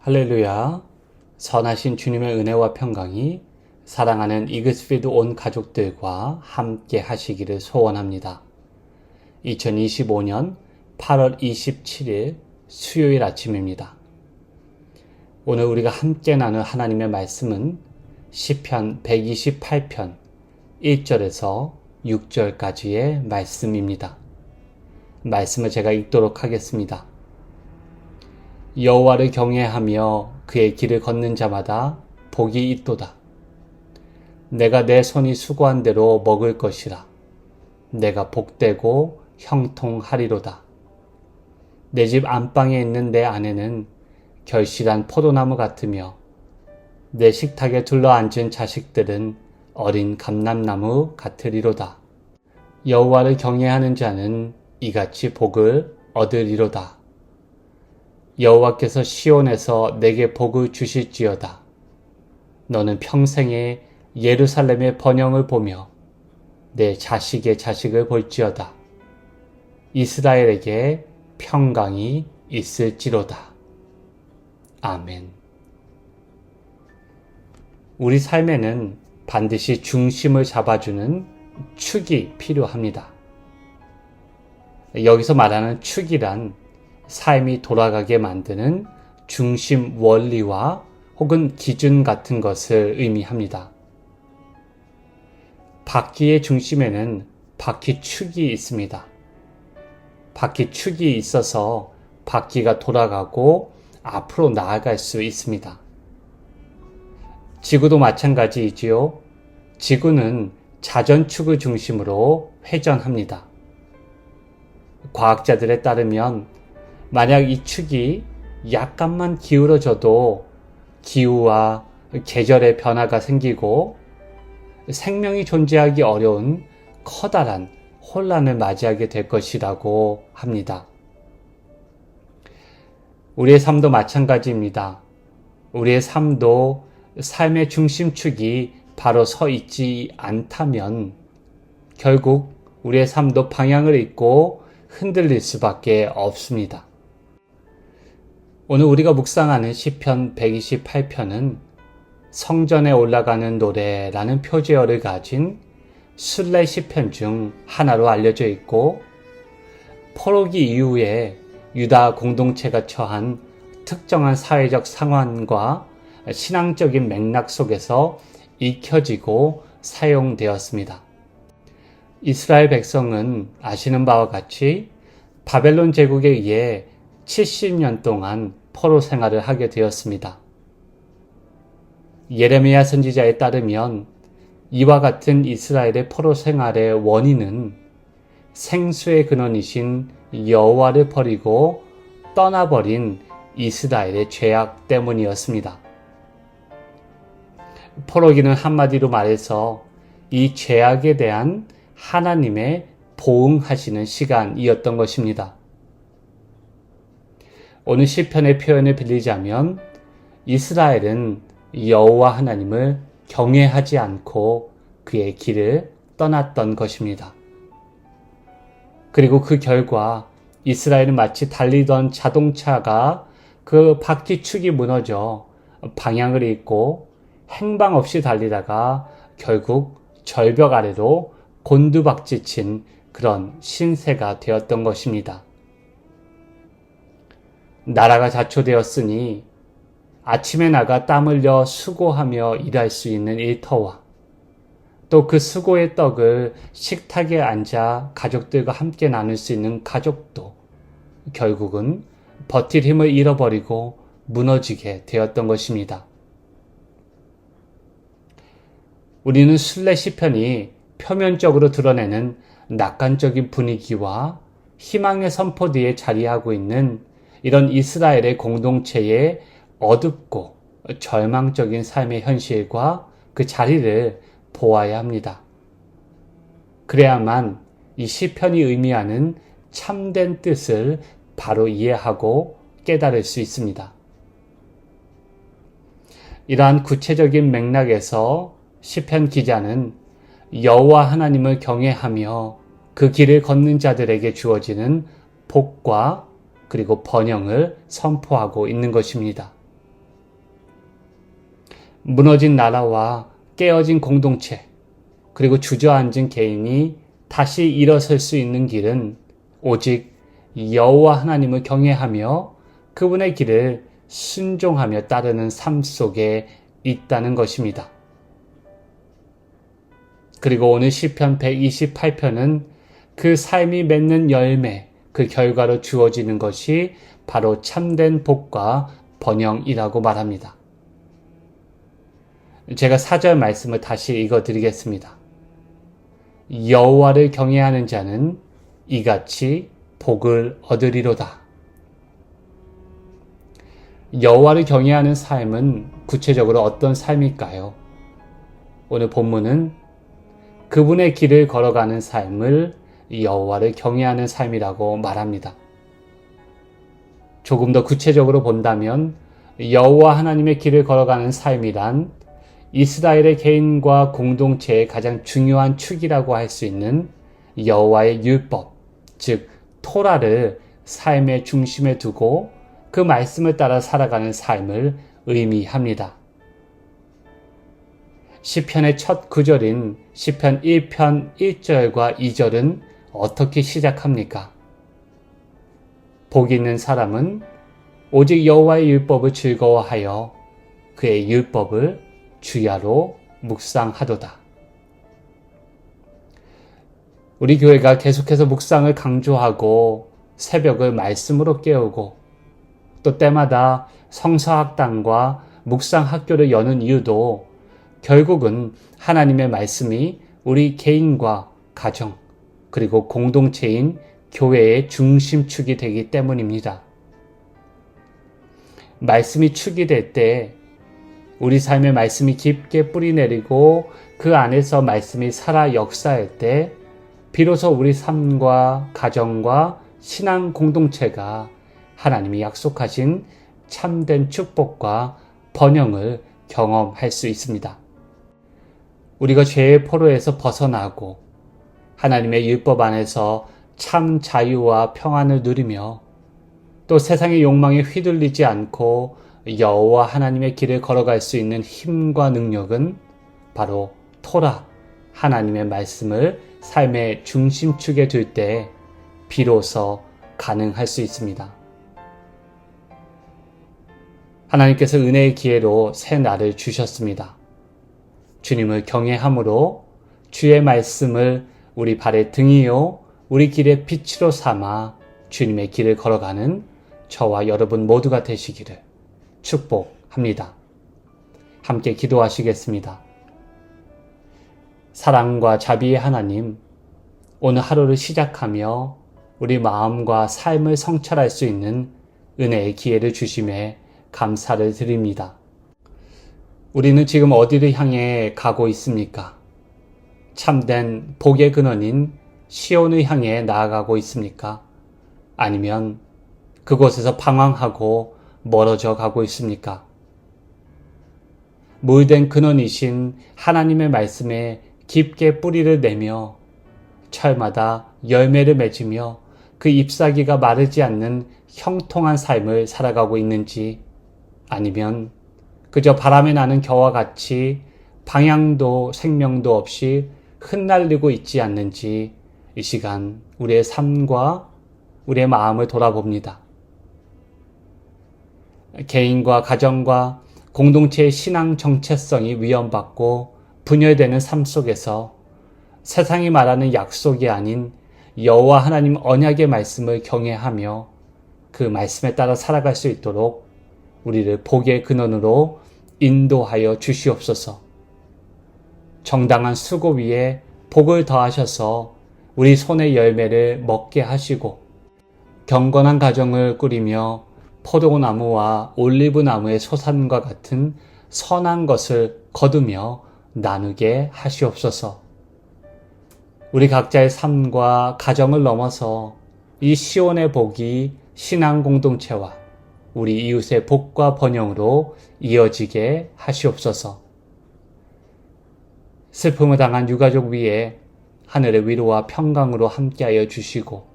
할렐루야. 선하신 주님의 은혜와 평강이 사랑하는 이글스필드 온 가족들과 함께 하시기를 소원합니다. 2025년 8월 27일 수요일 아침입니다. 오늘 우리가 함께 나눌 하나님의 말씀은 시편 128편 1절에서 6절까지의 말씀입니다. 말씀을 제가 읽도록 하겠습니다. 여호와를 경외하며 그의 길을 걷는 자마다 복이 있도다. 내가 내 손이 수고한 대로 먹을 것이라. 내가 복되고 형통하리로다. 내 집 안방에 있는 내 아내는 결실한 포도나무 같으며 내 식탁에 둘러앉은 자식들은 어린 감람나무 같으리로다. 여호와를 경외하는 자는 이같이 복을 얻으리로다. 여호와께서 시온에서 내게 복을 주실지어다. 너는 평생에 예루살렘의 번영을 보며 내 자식의 자식을 볼지어다. 이스라엘에게 평강이 있을지로다. 아멘. 우리 삶에는 반드시 중심을 잡아주는 축이 필요합니다. 여기서 말하는 축이란 삶이 돌아가게 만드는 중심 원리와 혹은 기준 같은 것을 의미합니다. 바퀴의 중심에는 바퀴축이 있습니다. 바퀴축이 있어서 바퀴가 돌아가고 앞으로 나아갈 수 있습니다. 지구도 마찬가지이지요. 지구는 자전축을 중심으로 회전합니다. 과학자들에 따르면 만약 이 축이 약간만 기울어져도 기후와 계절의 변화가 생기고 생명이 존재하기 어려운 커다란 혼란을 맞이하게 될 것이라고 합니다. 우리의 삶도 마찬가지입니다. 우리의 삶도 삶의 중심축이 바로 서 있지 않다면 결국 우리의 삶도 방향을 잃고 흔들릴 수밖에 없습니다. 오늘 우리가 묵상하는 시편 128편은 성전에 올라가는 노래라는 표제어를 가진 순례 시편 중 하나로 알려져 있고 포로기 이후에 유다 공동체가 처한 특정한 사회적 상황과 신앙적인 맥락 속에서 익혀지고 사용되었습니다. 이스라엘 백성은 아시는 바와 같이 바벨론 제국에 의해 70년 동안 포로 생활을 하게 되었습니다. 예레미야 선지자에 따르면 이와 같은 이스라엘의 포로 생활의 원인은 생수의 근원이신 여호와를 버리고 떠나버린 이스라엘의 죄악 때문이었습니다. 포로기는 한마디로 말해서 이 죄악에 대한 하나님의 보응하시는 시간이었던 것입니다. 오늘 시편의 표현을 빌리자면 이스라엘은 여호와 하나님을 경외하지 않고 그의 길을 떠났던 것입니다. 그리고 그 결과 이스라엘은 마치 달리던 자동차가 그 바퀴축이 무너져 방향을 잃고 행방 없이 달리다가 결국 절벽 아래로 곤두박질친 그런 신세가 되었던 것입니다. 나라가 자초되었으니 아침에 나가 땀 흘려 수고하며 일할 수 있는 일터와 또 그 수고의 떡을 식탁에 앉아 가족들과 함께 나눌 수 있는 가족도 결국은 버틸 힘을 잃어버리고 무너지게 되었던 것입니다. 우리는 순례 시편이 표면적으로 드러내는 낙관적인 분위기와 희망의 선포 뒤에 자리하고 있는 이런 이스라엘의 공동체의 어둡고 절망적인 삶의 현실과 그 자리를 보아야 합니다. 그래야만 이 시편이 의미하는 참된 뜻을 바로 이해하고 깨달을 수 있습니다. 이러한 구체적인 맥락에서 시편 기자는 여호와 하나님을 경외하며 그 길을 걷는 자들에게 주어지는 복과 그리고 번영을 선포하고 있는 것입니다. 무너진 나라와 깨어진 공동체, 그리고 주저앉은 개인이 다시 일어설 수 있는 길은 오직 여호와 하나님을 경외하며 그분의 길을 순종하며 따르는 삶 속에 있다는 것입니다. 그리고 오늘 시편 128편은 그 삶이 맺는 열매, 그 결과로 주어지는 것이 바로 참된 복과 번영이라고 말합니다. 제가 4절 말씀을 다시 읽어드리겠습니다. 여호와를 경외하는 자는 이같이 복을 얻으리로다. 여호와를 경외하는 삶은 구체적으로 어떤 삶일까요? 오늘 본문은 그분의 길을 걸어가는 삶을 여호와를 경외하는 삶이라고 말합니다. 조금 더 구체적으로 본다면 여호와 하나님의 길을 걸어가는 삶이란 이스라엘의 개인과 공동체의 가장 중요한 축이라고 할 수 있는 여호와의 율법, 즉 토라를 삶의 중심에 두고 그 말씀을 따라 살아가는 삶을 의미합니다. 시편의 첫 구절인 시편 1편 1절과 2절은 어떻게 시작합니까? 복 있는 사람은 오직 여호와의 율법을 즐거워하여 그의 율법을 주야로 묵상하도다. 우리 교회가 계속해서 묵상을 강조하고 새벽을 말씀으로 깨우고 또 때마다 성서학당과 묵상학교를 여는 이유도 결국은 하나님의 말씀이 우리 개인과 가정 그리고 공동체인 교회의 중심축이 되기 때문입니다. 말씀이 축이 될 때 우리 삶의 말씀이 깊게 뿌리내리고 그 안에서 말씀이 살아 역사할 때 비로소 우리 삶과 가정과 신앙 공동체가 하나님이 약속하신 참된 축복과 번영을 경험할 수 있습니다. 우리가 죄의 포로에서 벗어나고 하나님의 율법 안에서 참 자유와 평안을 누리며 또 세상의 욕망에 휘둘리지 않고 여호와 하나님의 길을 걸어갈 수 있는 힘과 능력은 바로 토라, 하나님의 말씀을 삶의 중심축에 둘 때 비로소 가능할 수 있습니다. 하나님께서 은혜의 기회로 새 날을 주셨습니다. 주님을 경외함으로 주의 말씀을 우리 발의 등이요 우리 길의 빛으로 삼아 주님의 길을 걸어가는 저와 여러분 모두가 되시기를 축복합니다. 함께 기도하시겠습니다. 사랑과 자비의 하나님, 오늘 하루를 시작하며 우리 마음과 삶을 성찰할 수 있는 은혜의 기회를 주심에 감사를 드립니다. 우리는 지금 어디를 향해 가고 있습니까? 참된 복의 근원인 시온을 향해 나아가고 있습니까? 아니면 그곳에서 방황하고 멀어져 가고 있습니까? 물된 근원이신 하나님의 말씀에 깊게 뿌리를 내며 철마다 열매를 맺으며 그 잎사귀가 마르지 않는 형통한 삶을 살아가고 있는지, 아니면 그저 바람에 나는 겨와 같이 방향도 생명도 없이 흩날리고 있지 않는지 이 시간 우리의 삶과 우리의 마음을 돌아봅니다. 개인과 가정과 공동체의 신앙 정체성이 위험받고 분열되는 삶 속에서 세상이 말하는 약속이 아닌 여호와 하나님 언약의 말씀을 경외하며 그 말씀에 따라 살아갈 수 있도록 우리를 복의 근원으로 인도하여 주시옵소서. 정당한 수고 위에 복을 더하셔서 우리 손의 열매를 먹게 하시고 경건한 가정을 꾸리며 포도나무와 올리브나무의 소산과 같은 선한 것을 거두며 나누게 하시옵소서. 우리 각자의 삶과 가정을 넘어서 이 시온의 복이 신앙 공동체와 우리 이웃의 복과 번영으로 이어지게 하시옵소서. 슬픔을 당한 유가족 위에 하늘의 위로와 평강으로 함께하여 주시고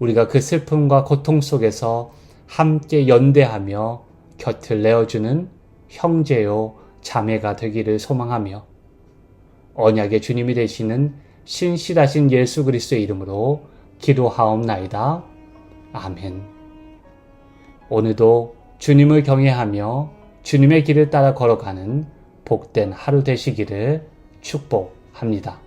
우리가 그 슬픔과 고통 속에서 함께 연대하며 곁을 내어주는 형제요 자매가 되기를 소망하며 언약의 주님이 되시는 신실하신 예수 그리스도의 이름으로 기도하옵나이다. 아멘. 오늘도 주님을 경외하며 주님의 길을 따라 걸어가는 복된 하루 되시기를 축복합니다.